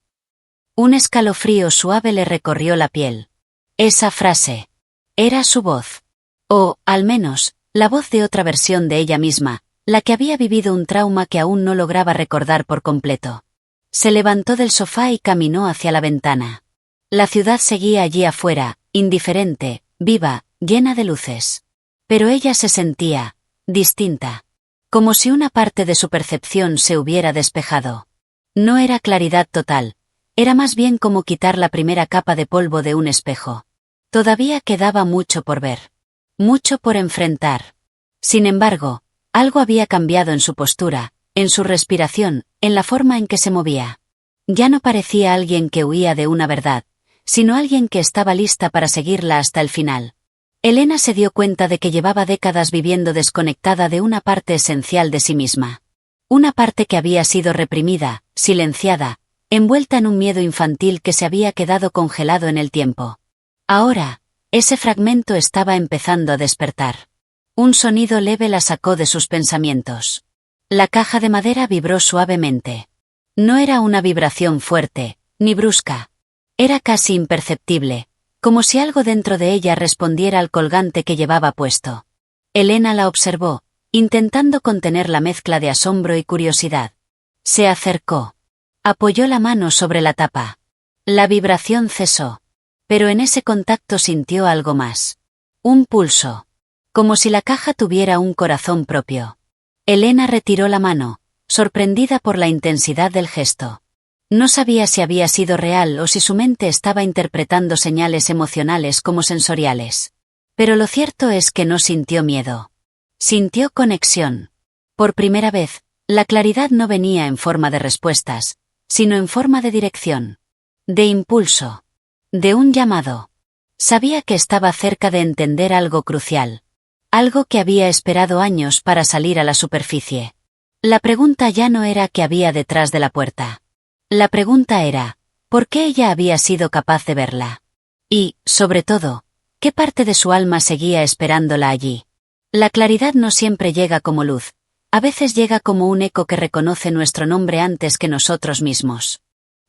Un escalofrío suave le recorrió la piel. Esa frase. Era su voz. O, al menos, la voz de otra versión de ella misma, la que había vivido un trauma que aún no lograba recordar por completo. Se levantó del sofá y caminó hacia la ventana. La ciudad seguía allí afuera, indiferente, viva, llena de luces. Pero ella se sentía distinta. Como si una parte de su percepción se hubiera despejado. No era claridad total, era más bien como quitar la primera capa de polvo de un espejo. Todavía quedaba mucho por ver. Mucho por enfrentar. Sin embargo, algo había cambiado en su postura, en su respiración, en la forma en que se movía. Ya no parecía alguien que huía de una verdad, sino alguien que estaba lista para seguirla hasta el final. Elena se dio cuenta de que llevaba décadas viviendo desconectada de una parte esencial de sí misma. Una parte que había sido reprimida, silenciada, envuelta en un miedo infantil que se había quedado congelado en el tiempo. Ahora, ese fragmento estaba empezando a despertar. Un sonido leve la sacó de sus pensamientos. La caja de madera vibró suavemente. No era una vibración fuerte, ni brusca. Era casi imperceptible, como si algo dentro de ella respondiera al colgante que llevaba puesto. Elena la observó, intentando contener la mezcla de asombro y curiosidad. Se acercó. Apoyó la mano sobre la tapa. La vibración cesó. Pero en ese contacto sintió algo más. Un pulso. Como si la caja tuviera un corazón propio. Elena retiró la mano, sorprendida por la intensidad del gesto. No sabía si había sido real o si su mente estaba interpretando señales emocionales como sensoriales. Pero lo cierto es que no sintió miedo. Sintió conexión. Por primera vez, La claridad no venía en forma de respuestas, sino en forma de dirección. De impulso. De un llamado. Sabía que estaba cerca de entender algo crucial. Algo que había esperado años para salir a la superficie. La pregunta ya no era qué había detrás de la puerta. La pregunta era, ¿por qué ella había sido capaz de verla? Y, sobre todo, ¿qué parte de su alma seguía esperándola allí? La claridad no siempre llega como luz. A veces llega como un eco que reconoce nuestro nombre antes que nosotros mismos.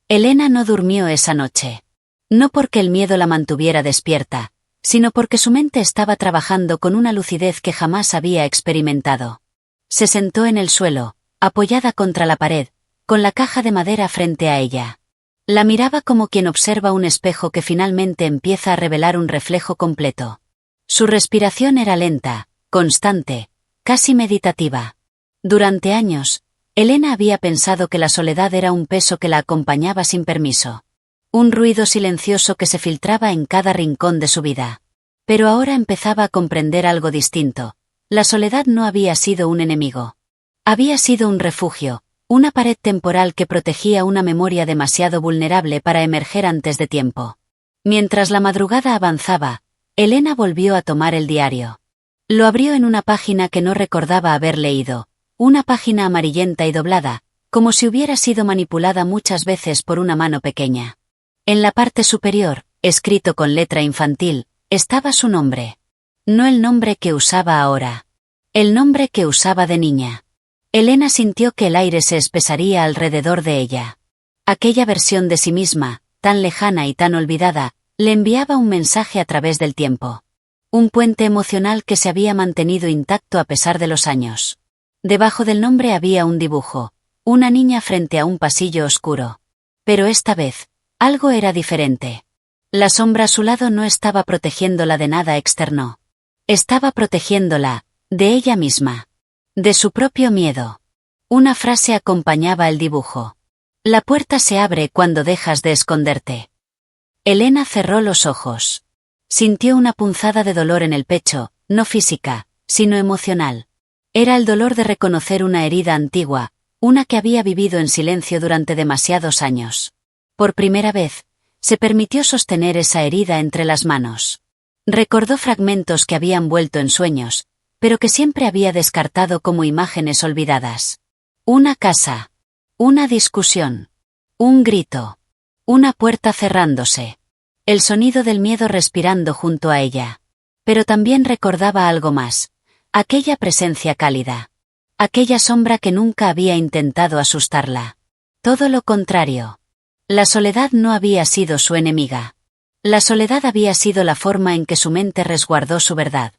Elena no durmió esa noche. No porque el miedo la mantuviera despierta, sino porque su mente estaba trabajando con una lucidez que jamás había experimentado. Se sentó en el suelo, apoyada contra la pared, con la caja de madera frente a ella. La miraba como quien observa un espejo que finalmente empieza a revelar un reflejo completo. Su respiración era lenta, constante, casi meditativa. Durante años, Elena había pensado que la soledad era un peso que la acompañaba sin permiso. Un ruido silencioso que se filtraba en cada rincón de su vida. Pero ahora empezaba a comprender algo distinto. La soledad no había sido un enemigo. Había sido un refugio, una pared temporal que protegía una memoria demasiado vulnerable para emerger antes de tiempo. Mientras la madrugada avanzaba, Elena volvió a tomar el diario. Lo abrió en una página que no recordaba haber leído. Una página amarillenta y doblada, como si hubiera sido manipulada muchas veces por una mano pequeña. En la parte superior, escrito con letra infantil, estaba su nombre. No el nombre que usaba ahora. El nombre que usaba de niña. Elena sintió que el aire se espesaría alrededor de ella. Aquella versión de sí misma, tan lejana y tan olvidada, le enviaba un mensaje a través del tiempo. Un puente emocional que se había mantenido intacto a pesar de los años. Debajo del nombre había un dibujo, una niña frente a un pasillo oscuro. Pero esta vez, algo era diferente. La sombra a su lado no estaba protegiéndola de nada externo. Estaba protegiéndola, de ella misma. De su propio miedo. Una frase acompañaba el dibujo. La puerta se abre cuando dejas de esconderte. Elena cerró los ojos. Sintió una punzada de dolor en el pecho, no física, sino emocional. Era el dolor de reconocer una herida antigua, una que había vivido en silencio durante demasiados años. Por primera vez, se permitió sostener esa herida entre las manos. Recordó fragmentos que habían vuelto en sueños, pero que siempre había descartado como imágenes olvidadas. Una casa. Una discusión. Un grito. Una puerta cerrándose. El sonido del miedo respirando junto a ella. Pero también recordaba algo más. Aquella presencia cálida. Aquella sombra que nunca había intentado asustarla. Todo lo contrario. La soledad no había sido su enemiga. La soledad había sido la forma en que su mente resguardó su verdad.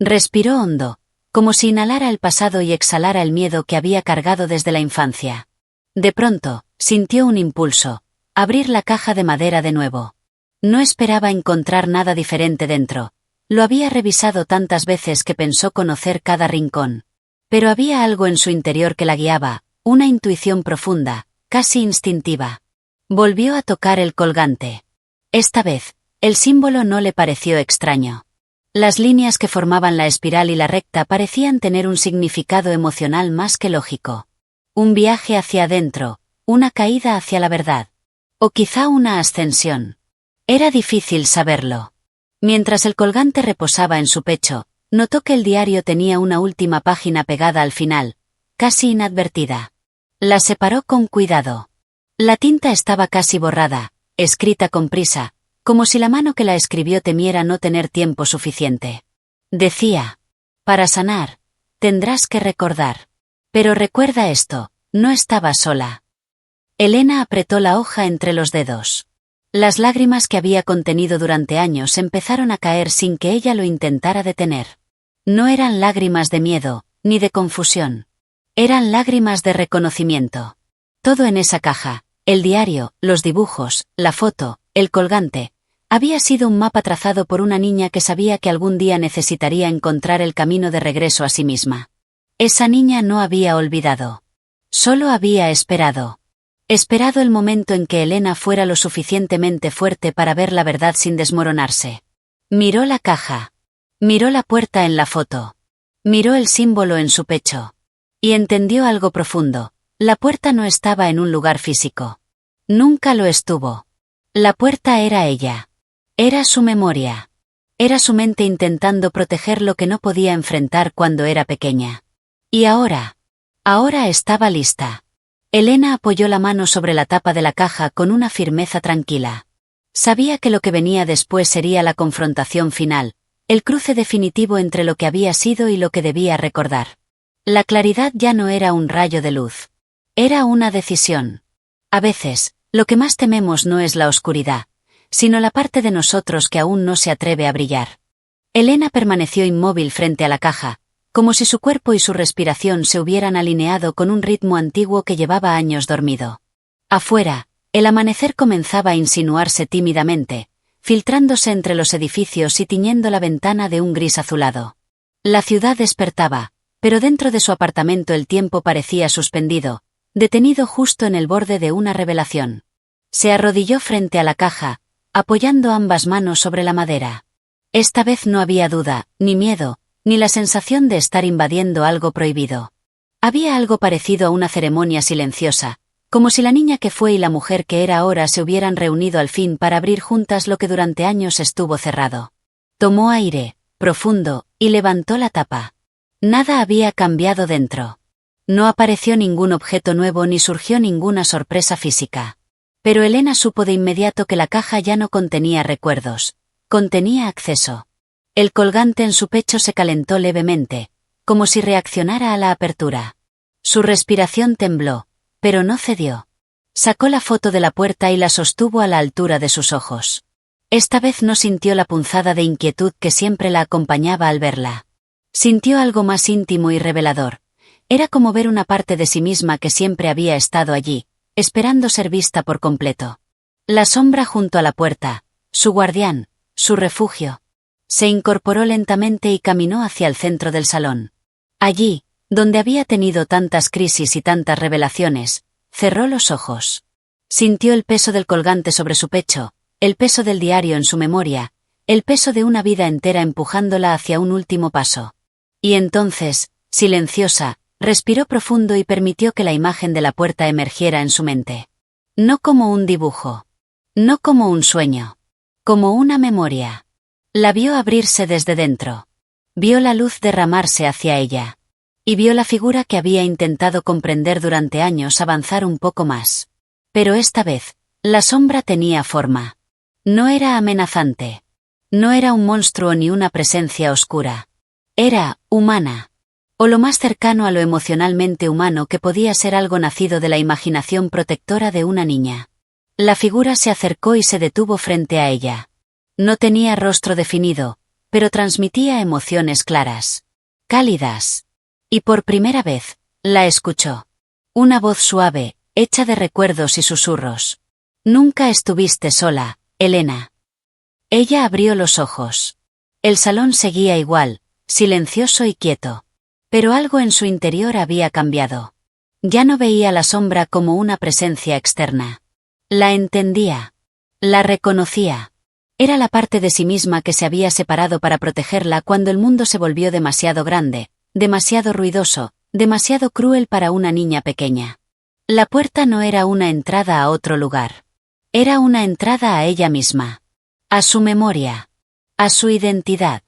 Respiró hondo, como si inhalara el pasado y exhalara el miedo que había cargado desde la infancia. De pronto, sintió un impulso, abrir la caja de madera de nuevo. No esperaba encontrar nada diferente dentro. Lo había revisado tantas veces que pensó conocer cada rincón. Pero había algo en su interior que la guiaba, una intuición profunda, casi instintiva. Volvió a tocar el colgante. Esta vez, el símbolo no le pareció extraño. Las líneas que formaban la espiral y la recta parecían tener un significado emocional más que lógico. Un viaje hacia adentro, una caída hacia la verdad. O quizá una ascensión. Era difícil saberlo. Mientras el colgante reposaba en su pecho, notó que el diario tenía una última página pegada al final, casi inadvertida. La separó con cuidado. La tinta estaba casi borrada, escrita con prisa, como si la mano que la escribió temiera no tener tiempo suficiente. Decía: para sanar, tendrás que recordar. Pero recuerda esto, no estaba sola. Elena apretó la hoja entre los dedos. Las lágrimas que había contenido durante años empezaron a caer sin que ella lo intentara detener. No eran lágrimas de miedo, ni de confusión. Eran lágrimas de reconocimiento. Todo en esa caja, el diario, los dibujos, la foto, el colgante, había sido un mapa trazado por una niña que sabía que algún día necesitaría encontrar el camino de regreso a sí misma. Esa niña no había olvidado. Solo había esperado. Esperado el momento en que Elena fuera lo suficientemente fuerte para ver la verdad sin desmoronarse. Miró la caja. Miró la puerta en la foto. Miró el símbolo en su pecho. Y entendió algo profundo. La puerta no estaba en un lugar físico. Nunca lo estuvo. La puerta era ella. Era su memoria. Era su mente intentando proteger lo que no podía enfrentar cuando era pequeña. Y ahora estaba lista. Elena apoyó la mano sobre la tapa de la caja con una firmeza tranquila. Sabía que lo que venía después sería la confrontación final, el cruce definitivo entre lo que había sido y lo que debía recordar. La claridad ya no era un rayo de luz. Era una decisión. A veces, lo que más tememos no es la oscuridad, sino la parte de nosotros que aún no se atreve a brillar. Elena permaneció inmóvil frente a la caja, como si su cuerpo y su respiración se hubieran alineado con un ritmo antiguo que llevaba años dormido. Afuera, el amanecer comenzaba a insinuarse tímidamente, filtrándose entre los edificios y tiñendo la ventana de un gris azulado. La ciudad despertaba, pero dentro de su apartamento el tiempo parecía suspendido, detenido justo en el borde de una revelación. Se arrodilló frente a la caja, apoyando ambas manos sobre la madera. Esta vez no había duda, ni miedo, ni la sensación de estar invadiendo algo prohibido. Había algo parecido a una ceremonia silenciosa, como si la niña que fue y la mujer que era ahora se hubieran reunido al fin para abrir juntas lo que durante años estuvo cerrado. Tomó aire, profundo, y levantó la tapa. Nada había cambiado dentro. No apareció ningún objeto nuevo ni surgió ninguna sorpresa física. Pero Elena supo de inmediato que la caja ya no contenía recuerdos, contenía acceso. El colgante en su pecho se calentó levemente, como si reaccionara a la apertura. Su respiración tembló, pero no cedió. Sacó la foto de la puerta y la sostuvo a la altura de sus ojos. Esta vez no sintió la punzada de inquietud que siempre la acompañaba al verla. Sintió algo más íntimo y revelador. Era como ver una parte de sí misma que siempre había estado allí, esperando ser vista por completo. La sombra junto a la puerta, su guardián, su refugio. Se incorporó lentamente y caminó hacia el centro del salón. Allí, donde había tenido tantas crisis y tantas revelaciones, cerró los ojos. Sintió el peso del colgante sobre su pecho, el peso del diario en su memoria, el peso de una vida entera empujándola hacia un último paso. Y entonces, silenciosa, respiró profundo y permitió que la imagen de la puerta emergiera en su mente. No como un dibujo. No como un sueño. Como una memoria. La vio abrirse desde dentro. Vio la luz derramarse hacia ella. Y vio la figura que había intentado comprender durante años avanzar un poco más. Pero esta vez, la sombra tenía forma. No era amenazante. No era un monstruo ni una presencia oscura. Era humana. O lo más cercano a lo emocionalmente humano que podía ser algo nacido de la imaginación protectora de una niña. La figura se acercó y se detuvo frente a ella. No tenía rostro definido, pero transmitía emociones claras, cálidas. Y por primera vez, la escuchó. Una voz suave, hecha de recuerdos y susurros. Nunca estuviste sola, Elena. Ella abrió los ojos. El salón seguía igual, silencioso y quieto. Pero algo en su interior había cambiado. Ya no veía la sombra como una presencia externa. La entendía. La reconocía. Era la parte de sí misma que se había separado para protegerla cuando el mundo se volvió demasiado grande, demasiado ruidoso, demasiado cruel para una niña pequeña. La puerta no era una entrada a otro lugar. Era una entrada a ella misma. A su memoria. A su identidad.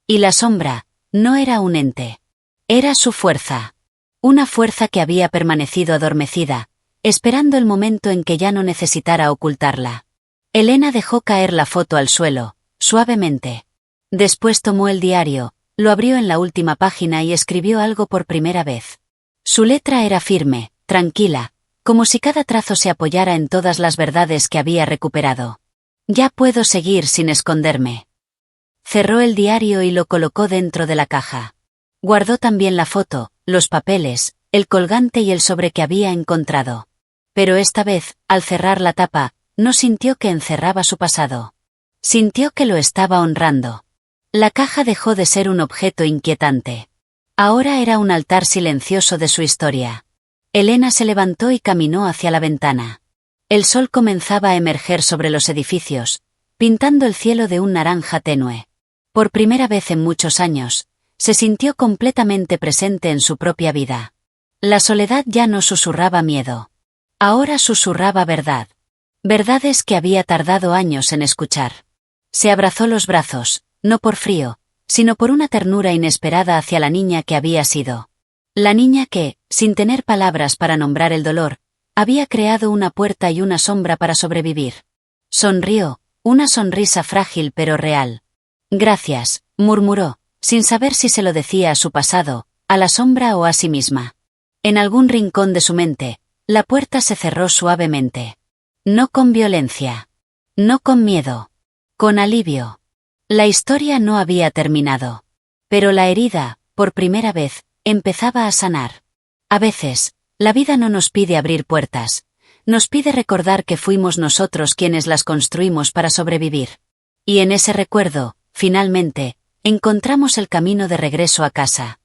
Y la sombra, no era un ente. Era su fuerza. Una fuerza que había permanecido adormecida, esperando el momento en que ya no necesitara ocultarla. Elena dejó caer la foto al suelo, suavemente. Después tomó el diario, lo abrió en la última página y escribió algo por primera vez. Su letra era firme, tranquila, como si cada trazo se apoyara en todas las verdades que había recuperado. Ya puedo seguir sin esconderme. Cerró el diario y lo colocó dentro de la caja. Guardó también la foto, los papeles, el colgante y el sobre que había encontrado. Pero esta vez, al cerrar la tapa, no sintió que encerraba su pasado. Sintió que lo estaba honrando. La caja dejó de ser un objeto inquietante. Ahora era un altar silencioso de su historia. Elena se levantó y caminó hacia la ventana. El sol comenzaba a emerger sobre los edificios, pintando el cielo de un naranja tenue. Por primera vez en muchos años, se sintió completamente presente en su propia vida. La soledad ya no susurraba miedo. Ahora susurraba verdad. Verdades que había tardado años en escuchar. Se abrazó los brazos, no por frío, sino por una ternura inesperada hacia la niña que había sido. La niña que, sin tener palabras para nombrar el dolor, había creado una puerta y una sombra para sobrevivir. Sonrió, una sonrisa frágil pero real. Gracias, murmuró, sin saber si se lo decía a su pasado, a la sombra o a sí misma. En algún rincón de su mente, la puerta se cerró suavemente. No con violencia. No con miedo. Con alivio. La historia no había terminado. Pero la herida, por primera vez, empezaba a sanar. A veces, la vida no nos pide abrir puertas. Nos pide recordar que fuimos nosotros quienes las construimos para sobrevivir. Y en ese recuerdo, finalmente, encontramos el camino de regreso a casa.